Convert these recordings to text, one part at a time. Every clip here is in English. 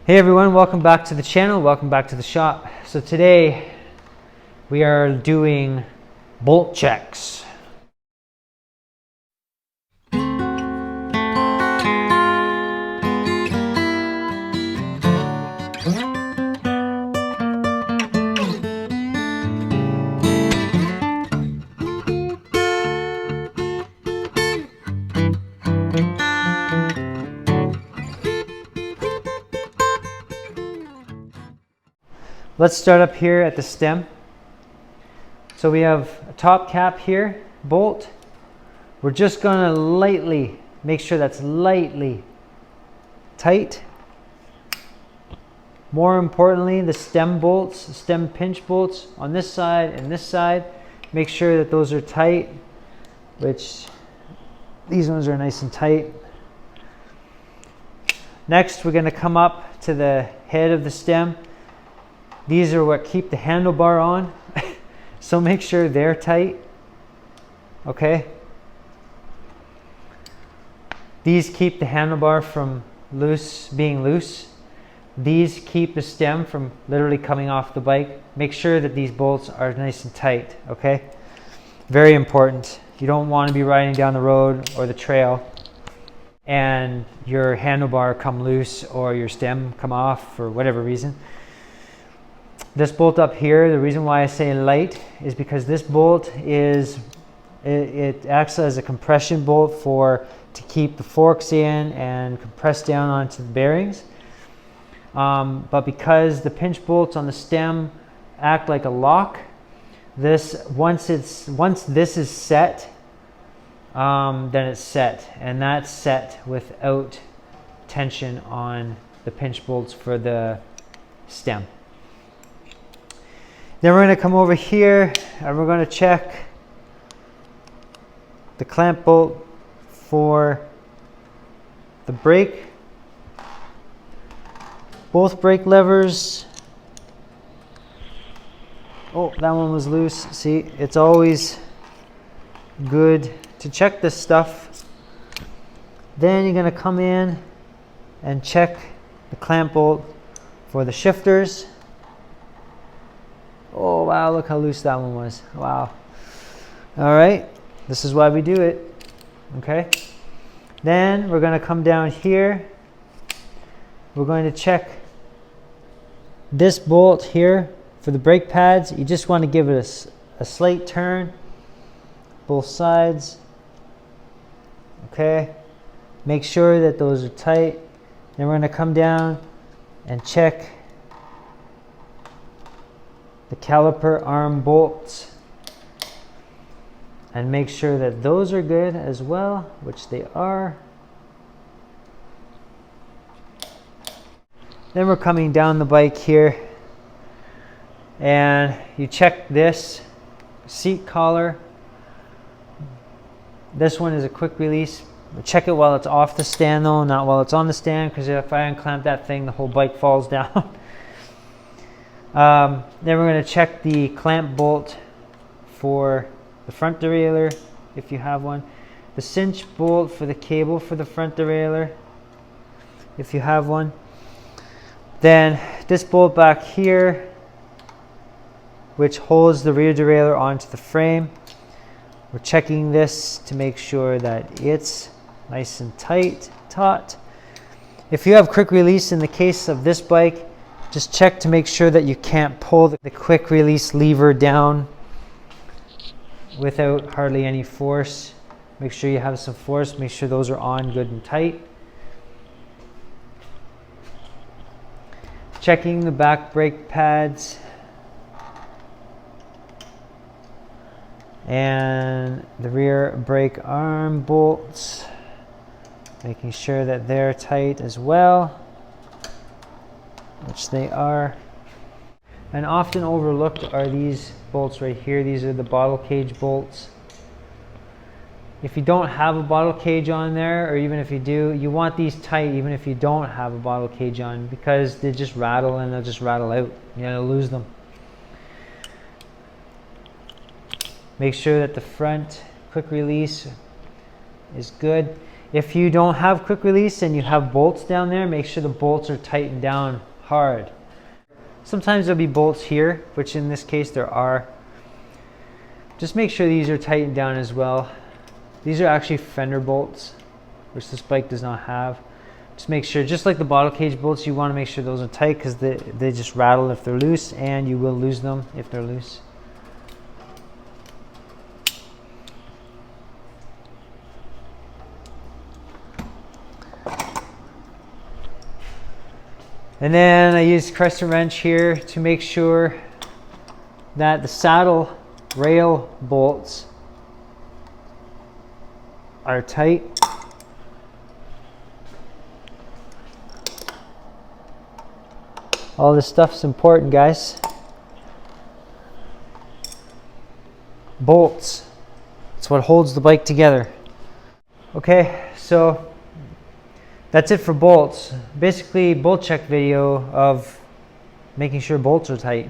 Hey everyone, welcome back to the channel, welcome back to the shop. So today we are doing bolt checks. Let's start up here at the stem. So we have a top cap here, bolt. We're just gonna lightly, make sure that's lightly tight. More importantly, the stem bolts, stem pinch bolts on this side and this side, make sure that those are tight, which these ones are nice and tight. Next, we're gonna come up to the head of the stem. These are what keep the handlebar on, so make sure they're tight, okay? These keep the handlebar from being loose. These keep the stem from literally coming off the bike. Make sure that these bolts are nice and tight, okay? Very important. You don't want to be riding down the road or the trail and your handlebar come loose or your stem come off for whatever reason. This bolt up here, the reason why I say light is because this bolt it acts as a compression bolt to keep the forks in and compress down onto the bearings. But because the pinch bolts on the stem act like a lock, once this is set, then it's set, and that's set without tension on the pinch bolts for the stem. Then we're going to come over here and we're going to check the clamp bolt for the brake. Both brake levers. Oh, that one was loose. See, it's always good to check this stuff. Then you're going to come in and check the clamp bolt for the shifters. Oh wow, look how loose that one was. Wow. All right, this is why we do it. Okay. Then we're going to come down here. We're going to check this bolt here for the brake pads. You just want to give it a slight turn, both sides. Okay. Make sure that those are tight. Then we're going to come down and check the caliper arm bolts and make sure that those are good as well, which they are. Then we're coming down the bike here and you check this seat collar. This one is a quick release. Check it while it's off the stand though, not while it's on the stand, because if I unclamp that thing, the whole bike falls down. Then we're going to check the clamp bolt for the front derailleur, if you have one. The cinch bolt for the cable for the front derailleur, if you have one. Then this bolt back here, which holds the rear derailleur onto the frame. We're checking this to make sure that it's nice and tight, taut. If you have quick release in the case of this bike, just check to make sure that you can't pull the quick release lever down without hardly any force. Make sure you have some force. Make sure those are on good and tight. Checking the back brake pads. And the rear brake arm bolts. Making sure that they're tight as well, which they are. And often overlooked are these bolts right here. These are the bottle cage bolts. If you don't have a bottle cage on there, or even if you do, you want these tight even if you don't have a bottle cage on, because they just rattle and they'll just rattle out. You're gonna lose them. Make sure that the front quick release is good. If you don't have quick release and you have bolts down there, make sure the bolts are tightened down hard. Sometimes there'll be bolts here, which in this case there are. Just make sure these are tightened down as well. These are actually fender bolts, which this bike does not have. Just make sure, just like the bottle cage bolts, you want to make sure those are tight because they just rattle if they're loose, and you will lose them if they're loose. And then I use crescent wrench here to make sure that the saddle rail bolts are tight. All this stuff's important, guys. Bolts. It's what holds the bike together. Okay, so that's it for bolts. Basically, bolt check video of making sure bolts are tight.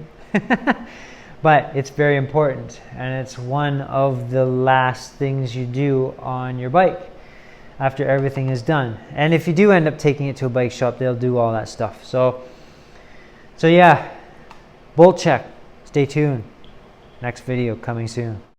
But it's very important, and it's one of the last things you do on your bike after everything is done. And if you do end up taking it to a bike shop, they'll do all that stuff. So yeah, bolt check. Stay tuned. Next video coming soon.